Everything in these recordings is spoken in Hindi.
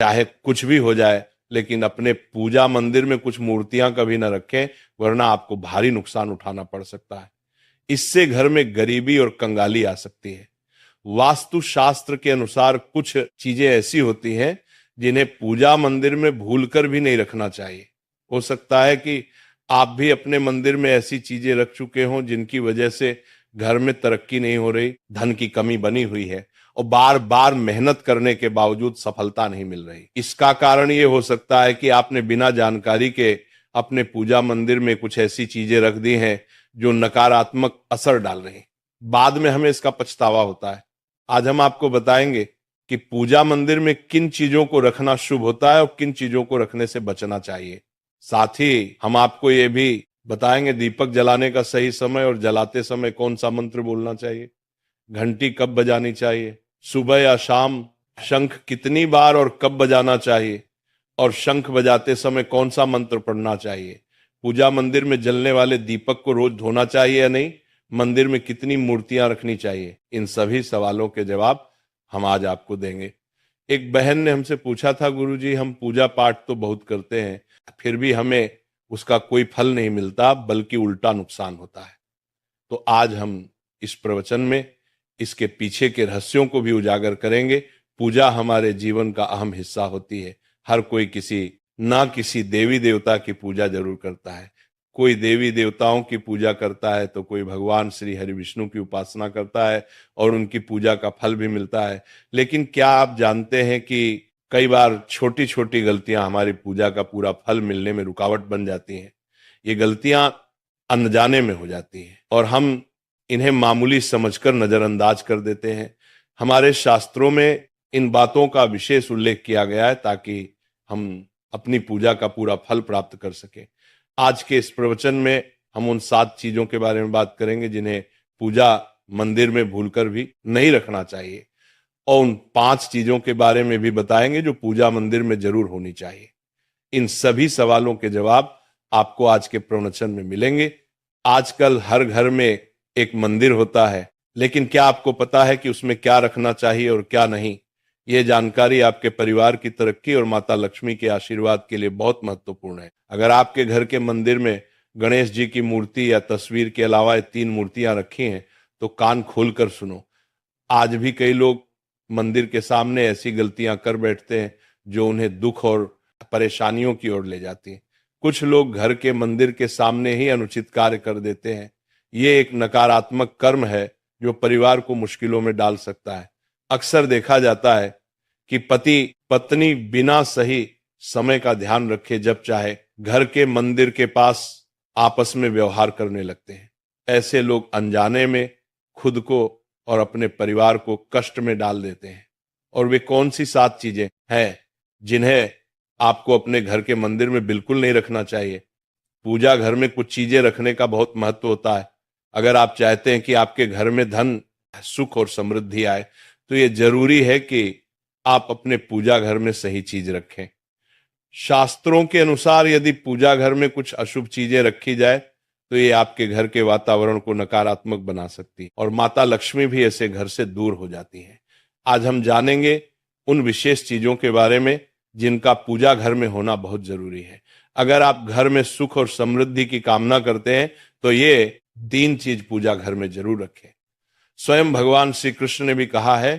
चाहे कुछ भी हो जाए, लेकिन अपने पूजा मंदिर में कुछ मूर्तियां कभी ना रखें, वरना आपको भारी नुकसान उठाना पड़ सकता है। इससे घर में गरीबी और कंगाली आ सकती है। वास्तु शास्त्र के अनुसार कुछ चीजें ऐसी होती हैं जिन्हें पूजा मंदिर में भूलकर भी नहीं रखना चाहिए। हो सकता है कि आप भी अपने मंदिर में ऐसी चीजें रख चुके हों जिनकी वजह से घर में तरक्की नहीं हो रही, धन की कमी बनी हुई है और बार बार मेहनत करने के बावजूद सफलता नहीं मिल रही। इसका कारण ये हो सकता है कि आपने बिना जानकारी के अपने पूजा मंदिर में कुछ ऐसी चीजें रख दी हैं जो नकारात्मक असर डाल रही हैं। बाद में हमें इसका पछतावा होता है। आज हम आपको बताएंगे कि पूजा मंदिर में किन चीजों को रखना शुभ होता है और किन चीजों को रखने से बचना चाहिए। साथ ही हम आपको ये भी बताएंगे दीपक जलाने का सही समय और जलाते समय कौन सा मंत्र बोलना चाहिए, घंटी कब बजानी चाहिए, सुबह या शाम शंख कितनी बार और कब बजाना चाहिए, और शंख बजाते समय कौन सा मंत्र पढ़ना चाहिए, पूजा मंदिर में जलने वाले दीपक को रोज धोना चाहिए या नहीं, मंदिर में कितनी मूर्तियां रखनी चाहिए। इन सभी सवालों के जवाब हम आज आपको देंगे। एक बहन ने हमसे पूछा था, गुरुजी हम पूजा पाठ तो बहुत करते हैं, फिर भी हमें उसका कोई फल नहीं मिलता, बल्कि उल्टा नुकसान होता है। तो आज हम इस प्रवचन में इसके पीछे के रहस्यों को भी उजागर करेंगे। पूजा हमारे जीवन का अहम हिस्सा होती है। हर कोई किसी देवी देवता की पूजा जरूर करता है। कोई देवी देवताओं की पूजा करता है तो कोई भगवान श्री हरि विष्णु की उपासना करता है और उनकी पूजा का फल भी मिलता है। लेकिन क्या आप जानते हैं कि कई बार छोटी छोटी गलतियां हमारी पूजा का पूरा फल मिलने में रुकावट बन जाती हैं। ये गलतियां अनजाने में हो जाती हैं और हम इन्हें मामूली समझकर नजरअंदाज कर देते हैं। हमारे शास्त्रों में इन बातों का विशेष उल्लेख किया गया है ताकि हम अपनी पूजा का पूरा फल प्राप्त कर सकें। आज के इस प्रवचन में हम उन 7 चीजों के बारे में बात करेंगे जिन्हें पूजा मंदिर में भूलकर भी नहीं रखना चाहिए, और उन 5 चीजों के बारे में भी बताएंगे जो पूजा मंदिर में जरूर होनी चाहिए। इन सभी सवालों के जवाब आपको आज के प्रवचन में मिलेंगे। आजकल हर घर में एक मंदिर होता है, लेकिन क्या आपको पता है कि उसमें क्या रखना चाहिए और क्या नहीं? यह जानकारी आपके परिवार की तरक्की और माता लक्ष्मी के आशीर्वाद के लिए बहुत महत्वपूर्ण है। अगर आपके घर के मंदिर में गणेश जी की मूर्ति या तस्वीर के अलावा 3 मूर्तियां रखी हैं तो कान खोलकर सुनो। आज भी कई लोग मंदिर के सामने ऐसी गलतियां कर बैठते हैं जो उन्हें दुख और परेशानियों की ओर ले जाती हैं। कुछ लोग घर के मंदिर के सामने ही अनुचित कार्य कर देते हैं। ये एक नकारात्मक कर्म है जो परिवार को मुश्किलों में डाल सकता है। अक्सर देखा जाता है कि पति पत्नी बिना सही समय का ध्यान रखे जब चाहे घर के मंदिर के पास आपस में व्यवहार करने लगते हैं। ऐसे लोग अनजाने में खुद को और अपने परिवार को कष्ट में डाल देते हैं। और वे कौन सी 7 चीजें हैं जिन्हें आपको अपने घर के मंदिर में बिल्कुल नहीं रखना चाहिए? पूजा घर में कुछ चीजें रखने का बहुत महत्व होता है। अगर आप चाहते हैं कि आपके घर में धन, सुख और समृद्धि आए तो ये जरूरी है कि आप अपने पूजा घर में सही चीज रखें। शास्त्रों के अनुसार यदि पूजा घर में कुछ अशुभ चीजें रखी जाए तो ये आपके घर के वातावरण को नकारात्मक बना सकती है और माता लक्ष्मी भी ऐसे घर से दूर हो जाती है। आज हम जानेंगे उन विशेष चीजों के बारे में जिनका पूजा घर में होना बहुत जरूरी है। अगर आप घर में सुख और समृद्धि की कामना करते हैं तो ये 3 चीज पूजा घर में जरूर रखें। स्वयं भगवान श्री कृष्ण ने भी कहा है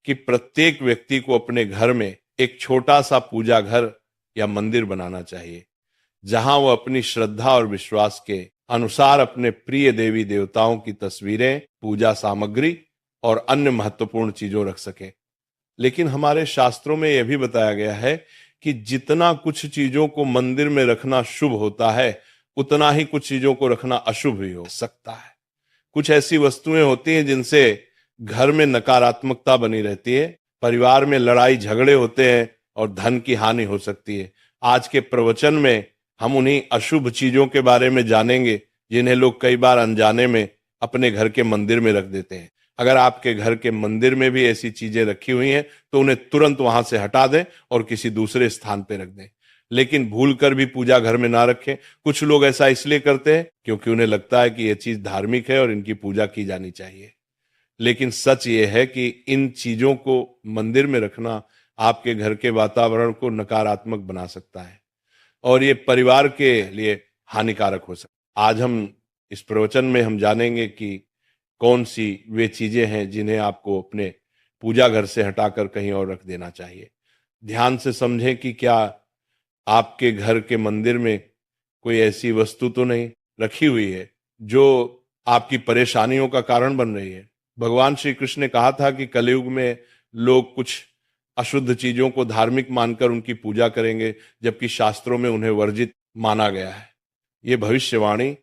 कि प्रत्येक व्यक्ति को अपने घर में एक छोटा सा पूजा घर या मंदिर बनाना चाहिए, जहां वो अपनी श्रद्धा और विश्वास के अनुसार अपने प्रिय देवी देवताओं की तस्वीरें, पूजा सामग्री और अन्य महत्वपूर्ण चीजों रख सके। लेकिन हमारे शास्त्रों में यह भी बताया गया है कि जितना कुछ चीजों को मंदिर में रखना शुभ होता है उतना ही कुछ चीजों को रखना अशुभ भी हो सकता है। कुछ ऐसी वस्तुएं होती हैं जिनसे घर में नकारात्मकता बनी रहती है, परिवार में लड़ाई झगड़े होते हैं और धन की हानि हो सकती है। आज के प्रवचन में हम उन्हीं अशुभ चीजों के बारे में जानेंगे जिन्हें लोग कई बार अनजाने में अपने घर के मंदिर में रख देते हैं। अगर आपके घर के मंदिर में भी ऐसी चीजें रखी हुई हैं तो उन्हें तुरंत वहां से हटा दें और किसी दूसरे स्थान पर रख दें, लेकिन भूल कर भी पूजा घर में ना रखें। कुछ लोग ऐसा इसलिए करते हैं क्योंकि उन्हें लगता है कि यह चीज धार्मिक है और इनकी पूजा की जानी चाहिए। लेकिन सच ये है कि इन चीजों को मंदिर में रखना आपके घर के वातावरण को नकारात्मक बना सकता है और ये परिवार के लिए हानिकारक हो सकता है। आज हम इस प्रवचन में हम जानेंगे कि कौन सी वे चीजें हैं जिन्हें आपको अपने पूजा घर से हटाकर कहीं और रख देना चाहिए। ध्यान से समझें कि क्या आपके घर के मंदिर में कोई ऐसी वस्तु तो नहीं रखी हुई है जो आपकी परेशानियों का कारण बन रही है। भगवान श्री कृष्ण ने कहा था कि कलयुग में लोग कुछ अशुद्ध चीजों को धार्मिक मानकर उनकी पूजा करेंगे, जबकि शास्त्रों में उन्हें वर्जित माना गया है। ये भविष्यवाणी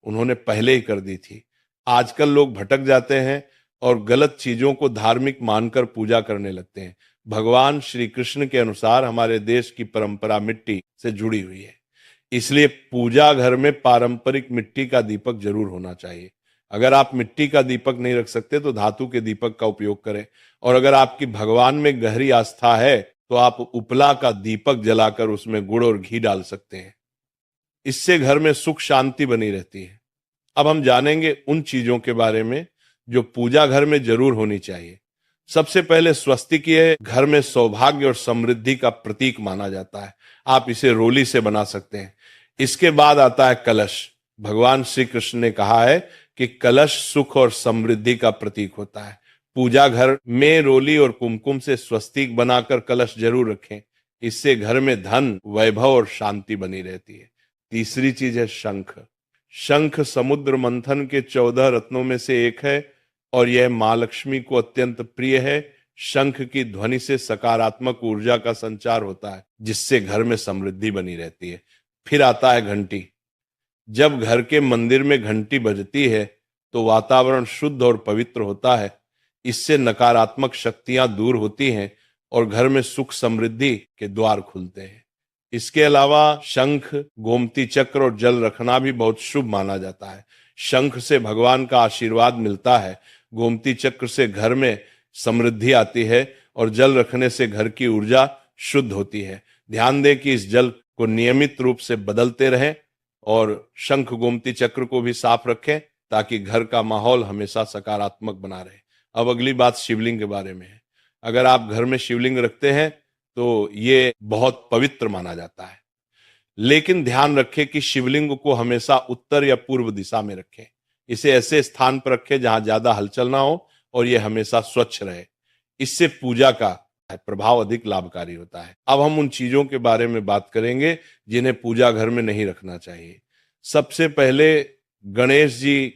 उन्होंने पहले ही कर दी थी। आजकल लोग भटक जाते हैं और गलत चीजों को धार्मिक मानकर पूजा करने लगते हैं। भगवान श्री कृष्ण के अनुसार हमारे देश की परंपरा मिट्टी से जुड़ी हुई है, इसलिए पूजा घर में पारंपरिक मिट्टी का दीपक जरूर होना चाहिए। अगर आप मिट्टी का दीपक नहीं रख सकते तो धातु के दीपक का उपयोग करें, और अगर आपकी भगवान में गहरी आस्था है तो आप उपला का दीपक जलाकर उसमें गुड़ और घी डाल सकते हैं। इससे घर में सुख शांति बनी रहती है। अब हम जानेंगे उन चीजों के बारे में जो पूजा घर में जरूर होनी चाहिए। सबसे पहले स्वस्तिक ये घर में सौभाग्य और समृद्धि का प्रतीक माना जाता है। आप इसे रोली से बना सकते हैं। इसके बाद आता है कलश। भगवान श्री कृष्ण ने कहा है कि कलश सुख और समृद्धि का प्रतीक होता है। पूजा घर में रोली और कुमकुम से स्वस्तिक बनाकर कलश जरूर रखें। इससे घर में धन, वैभव और शांति बनी रहती है। तीसरी चीज है शंख। शंख समुद्र मंथन के 14 रत्नों में से एक है और यह मां लक्ष्मी को अत्यंत प्रिय है। शंख की ध्वनि से सकारात्मक ऊर्जा का संचार होता है, जिससे घर में समृद्धि बनी रहती है। फिर आता है घंटी। जब घर के मंदिर में घंटी बजती है तो वातावरण शुद्ध और पवित्र होता है। इससे नकारात्मक शक्तियां दूर होती हैं और घर में सुख समृद्धि के द्वार खुलते हैं। इसके अलावा शंख, गोमती चक्र और जल रखना भी बहुत शुभ माना जाता है। शंख से भगवान का आशीर्वाद मिलता है, गोमती चक्र से घर में समृद्धि आती है और जल रखने से घर की ऊर्जा शुद्ध होती है। ध्यान दें कि इस जल को नियमित रूप से बदलते रहें और शंख गोमती चक्र को भी साफ रखें ताकि घर का माहौल हमेशा सकारात्मक बना रहे। अब अगली बात शिवलिंग के बारे में है। अगर आप घर में शिवलिंग रखते हैं तो ये बहुत पवित्र माना जाता है, लेकिन ध्यान रखें कि शिवलिंग को हमेशा उत्तर या पूर्व दिशा में रखें। इसे ऐसे स्थान पर रखें जहां ज्यादा हलचल ना हो और यह हमेशा स्वच्छ रहे। इससे पूजा का प्रभाव अधिक लाभकारी होता है। अब हम उन चीजों के बारे में बात करेंगे जिन्हें पूजा घर में नहीं रखना चाहिए। सबसे पहले गणेश जी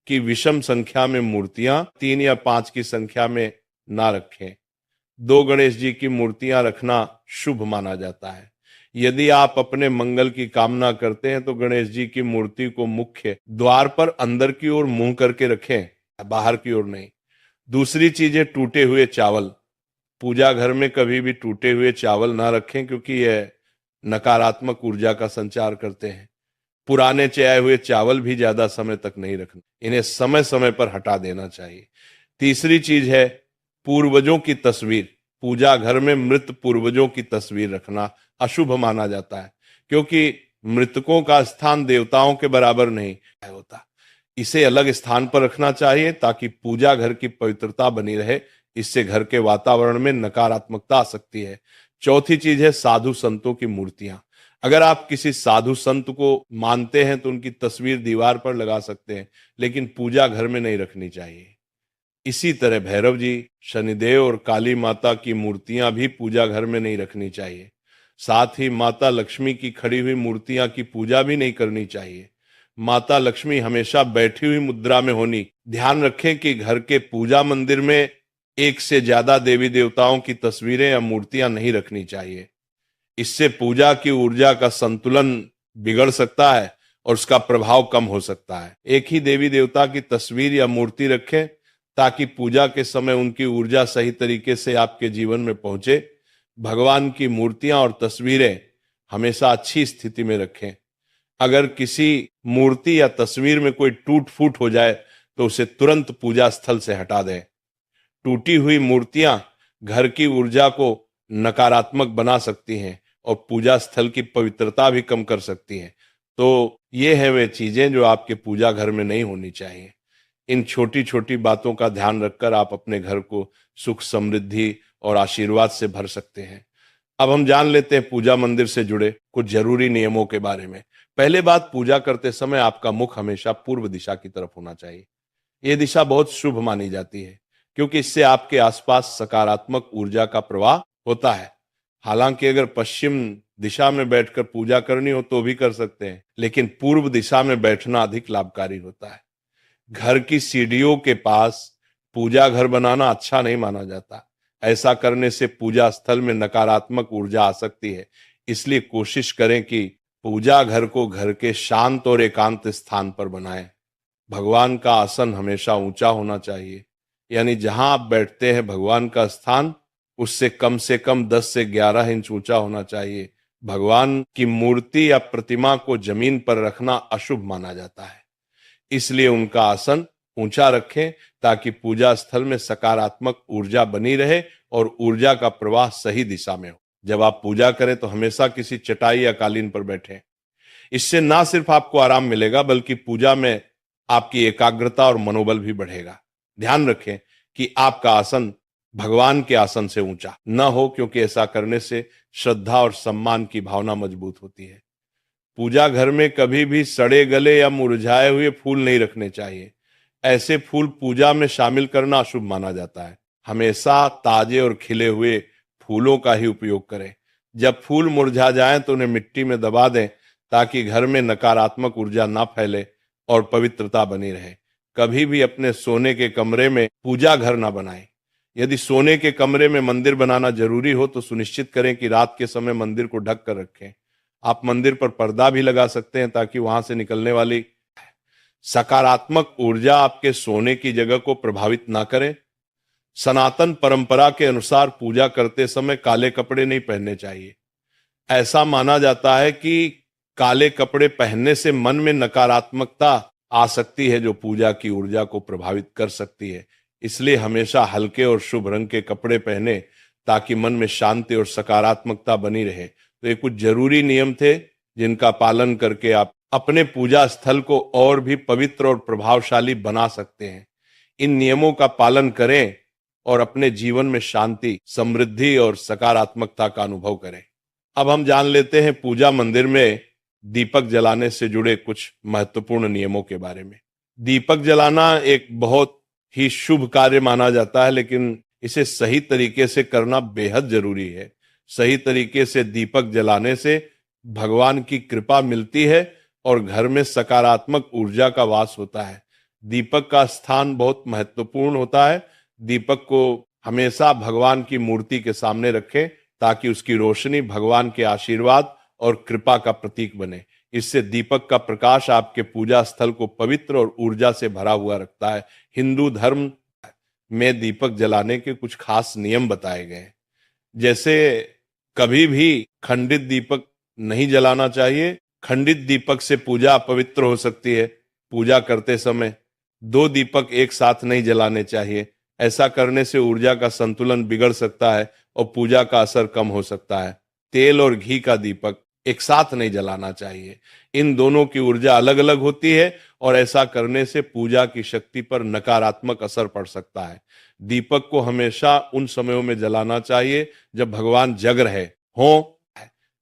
की विषम संख्या में मूर्तियां 3 या 5 की संख्या में ना रखें। 2 गणेश जी की मूर्तियां रखना शुभ माना जाता है। यदि आप अपने मंगल की कामना करते हैं तो गणेश जी की मूर्ति को मुख्य द्वार पर अंदर की ओर मुंह करके रखें, बाहर की ओर नहीं। दूसरी चीज है टूटे हुए चावल। पूजा घर में कभी भी टूटे हुए चावल ना रखें क्योंकि यह नकारात्मक ऊर्जा का संचार करते हैं। पुराने चयाए हुए चावल भी ज्यादा समय तक नहीं रखना, इन्हें समय समय पर हटा देना चाहिए। तीसरी चीज है पूर्वजों की तस्वीर। पूजा घर में मृत पूर्वजों की तस्वीर रखना अशुभ माना जाता है क्योंकि मृतकों का स्थान देवताओं के बराबर नहीं होता। इसे अलग स्थान पर रखना चाहिए ताकि पूजा घर की पवित्रता बनी रहे। इससे घर के वातावरण में नकारात्मकता आ सकती है। चौथी चीज है साधु संतों की मूर्तियां। अगर आप किसी साधु संत को मानते हैं तो उनकी तस्वीर दीवार पर लगा सकते हैं, लेकिन पूजा घर में नहीं रखनी चाहिए। इसी तरह भैरव जी, शनिदेव और काली माता की मूर्तियां भी पूजा घर में नहीं रखनी चाहिए। साथ ही माता लक्ष्मी की खड़ी हुई मूर्तियां की पूजा भी नहीं करनी चाहिए। माता लक्ष्मी हमेशा बैठी हुई मुद्रा में होनी। ध्यान रखें कि घर के पूजा मंदिर में एक से ज्यादा देवी देवताओं की तस्वीरें या मूर्तियां नहीं रखनी चाहिए। इससे पूजा की ऊर्जा का संतुलन बिगड़ सकता है और उसका प्रभाव कम हो सकता है। एक ही देवी देवता की तस्वीर या मूर्ति रखें ताकि पूजा के समय उनकी ऊर्जा सही तरीके से आपके जीवन में पहुंचे। भगवान की मूर्तियां और तस्वीरें हमेशा अच्छी स्थिति में रखें। अगर किसी मूर्ति या तस्वीर में कोई टूट फूट हो जाए तो उसे तुरंत पूजा स्थल से हटा दें। टूटी हुई मूर्तियां घर की ऊर्जा को नकारात्मक बना सकती हैं और पूजा स्थल की पवित्रता भी कम कर सकती हैं। तो ये है वे चीजें जो आपके पूजा घर में नहीं होनी चाहिए। इन छोटी छोटी बातों का ध्यान रखकर आप अपने घर को सुख, समृद्धि और आशीर्वाद से भर सकते हैं। अब हम जान लेते हैं पूजा मंदिर से जुड़े कुछ जरूरी नियमों के बारे में। पहले बात, पूजा करते समय आपका मुख हमेशा पूर्व दिशा की तरफ होना चाहिए। यह दिशा बहुत शुभ मानी जाती है क्योंकि इससे आपके आसपास सकारात्मक ऊर्जा का प्रवाह होता है। हालांकि अगर पश्चिम दिशा में बैठकर पूजा करनी हो तो भी कर सकते हैं, लेकिन पूर्व दिशा में बैठना अधिक लाभकारी होता है। घर की सीढ़ियों के पास पूजा घर बनाना अच्छा नहीं माना जाता। ऐसा करने से पूजा स्थल में नकारात्मक ऊर्जा आ सकती है। इसलिए कोशिश करें कि पूजा घर को घर के शांत और एकांत स्थान पर बनाएं। भगवान का आसन हमेशा ऊंचा होना चाहिए, यानी जहां आप बैठते हैं भगवान का स्थान उससे कम 10 से 11 इंच ऊंचा होना चाहिए। भगवान की मूर्ति या प्रतिमा को जमीन पर रखना अशुभ माना जाता है, इसलिए उनका आसन ऊंचा रखें ताकि पूजा स्थल में सकारात्मक ऊर्जा बनी रहे और ऊर्जा का प्रवाह सही दिशा में हो। जब आप पूजा करें तो हमेशा किसी चटाई या कालीन पर बैठें। इससे ना सिर्फ आपको आराम मिलेगा बल्कि पूजा में आपकी एकाग्रता और मनोबल भी बढ़ेगा। ध्यान रखें कि आपका आसन भगवान के आसन से ऊंचा न हो, क्योंकि ऐसा करने से श्रद्धा और सम्मान की भावना मजबूत होती है। पूजा घर में कभी भी सड़े गले या मुरझाए हुए फूल नहीं रखने चाहिए। ऐसे फूल पूजा में शामिल करना अशुभ माना जाता है। हमेशा ताजे और खिले हुए फूलों का ही उपयोग करें। जब फूल मुरझा जाएं तो उन्हें मिट्टी में दबा दें ताकि घर में नकारात्मक ऊर्जा ना फैले और पवित्रता बनी रहे। कभी भी अपने सोने के कमरे में पूजा घर ना बनाएं। यदि सोने के कमरे में मंदिर बनाना जरूरी हो तो सुनिश्चित करें कि रात के समय मंदिर को ढक कर रखें। आप मंदिर पर पर्दा भी लगा सकते हैं ताकि वहां से निकलने वाली सकारात्मक ऊर्जा आपके सोने की जगह को प्रभावित ना करे। सनातन परंपरा के अनुसार पूजा करते समय काले कपड़े नहीं पहनने चाहिए। ऐसा माना जाता है कि काले कपड़े पहनने से मन में नकारात्मकता आ सकती है जो पूजा की ऊर्जा को प्रभावित कर सकती है। इसलिए हमेशा हल्के और शुभ रंग के कपड़े पहने ताकि मन में शांति और सकारात्मकता बनी रहे। तो ये कुछ जरूरी नियम थे जिनका पालन करके आप अपने पूजा स्थल को और भी पवित्र और प्रभावशाली बना सकते हैं। इन नियमों का पालन करें और अपने जीवन में शांति, समृद्धि और सकारात्मकता का अनुभव करें। अब हम जान लेते हैं पूजा मंदिर में दीपक जलाने से जुड़े कुछ महत्वपूर्ण नियमों के बारे में। दीपक जलाना एक बहुत ही शुभ कार्य माना जाता है, लेकिन इसे सही तरीके से करना बेहद जरूरी है। सही तरीके से दीपक जलाने से भगवान की कृपा मिलती है और घर में सकारात्मक ऊर्जा का वास होता है। दीपक का स्थान बहुत महत्वपूर्ण होता है। दीपक को हमेशा भगवान की मूर्ति के सामने रखें ताकि उसकी रोशनी भगवान के आशीर्वाद और कृपा का प्रतीक बने। इससे दीपक का प्रकाश आपके पूजा स्थल को पवित्र और ऊर्जा से भरा हुआ रखता है। हिंदू धर्म में दीपक जलाने के कुछ खास नियम बताए गए हैं। जैसे कभी भी खंडित दीपक नहीं जलाना चाहिए। खंडित दीपक से पूजा अपवित्र हो सकती है। पूजा करते समय 2 दीपक एक साथ नहीं जलाने चाहिए। ऐसा करने से ऊर्जा का संतुलन बिगड़ सकता है और पूजा का असर कम हो सकता है। तेल और घी का दीपक एक साथ नहीं जलाना चाहिए। इन दोनों की ऊर्जा अलग अलग होती है और ऐसा करने से पूजा की शक्ति पर नकारात्मक असर पड़ सकता है। दीपक को हमेशा उन समयों में जलाना चाहिए जब भगवान जग रहे हों,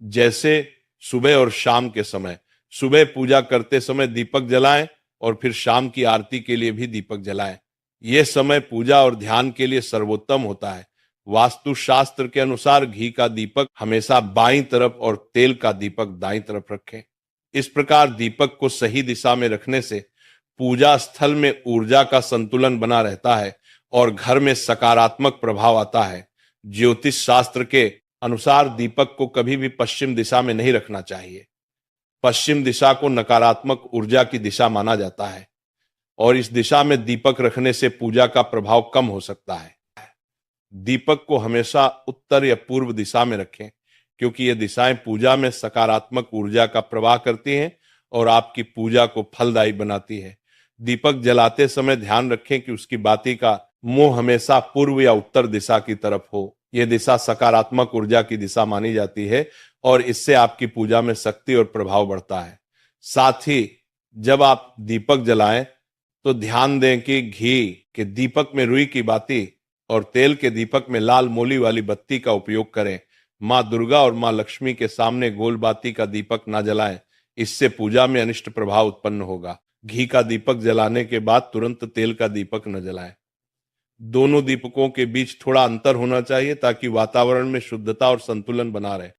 जैसे सुबह और शाम के समय। सुबह पूजा करते समय दीपक जलाएं और फिर शाम की आरती के लिए भी दीपक जलाएं। यह समय पूजा और ध्यान के लिए सर्वोत्तम होता है। वास्तु शास्त्र के अनुसार घी का दीपक हमेशा बाईं तरफ और तेल का दीपक दाईं तरफ रखें। इस प्रकार दीपक को सही दिशा में रखने से पूजा स्थल में ऊर्जा का संतुलन बना रहता है और घर में सकारात्मक प्रभाव आता है। ज्योतिष शास्त्र के अनुसार दीपक को कभी भी पश्चिम दिशा में नहीं रखना चाहिए। पश्चिम दिशा को नकारात्मक ऊर्जा की दिशा माना जाता है और इस दिशा में दीपक रखने से पूजा का प्रभाव कम हो सकता है। दीपक को हमेशा उत्तर या पूर्व दिशा में रखें क्योंकि ये दिशाएं पूजा में सकारात्मक ऊर्जा का प्रवाह करती हैं और आपकी पूजा को फलदायी बनाती है। दीपक जलाते समय ध्यान रखें कि उसकी बाती का मुंह हमेशा पूर्व या उत्तर दिशा की तरफ हो। यह दिशा सकारात्मक ऊर्जा की दिशा मानी जाती है और इससे आपकी पूजा में शक्ति और प्रभाव बढ़ता है। साथ ही जब आप दीपक जलाएं तो ध्यान दें कि घी के दीपक में रुई की बाती और तेल के दीपक में लाल मोली वाली बत्ती का उपयोग करें। माँ दुर्गा और माँ लक्ष्मी के सामने गोल बाती का दीपक ना जलाएं, इससे पूजा में अनिष्ट प्रभाव उत्पन्न होगा। घी का दीपक जलाने के बाद तुरंत तेल का दीपक न जलाएं। दोनों दीपकों के बीच थोड़ा अंतर होना चाहिए ताकि वातावरण में शुद्धता और संतुलन बना रहे।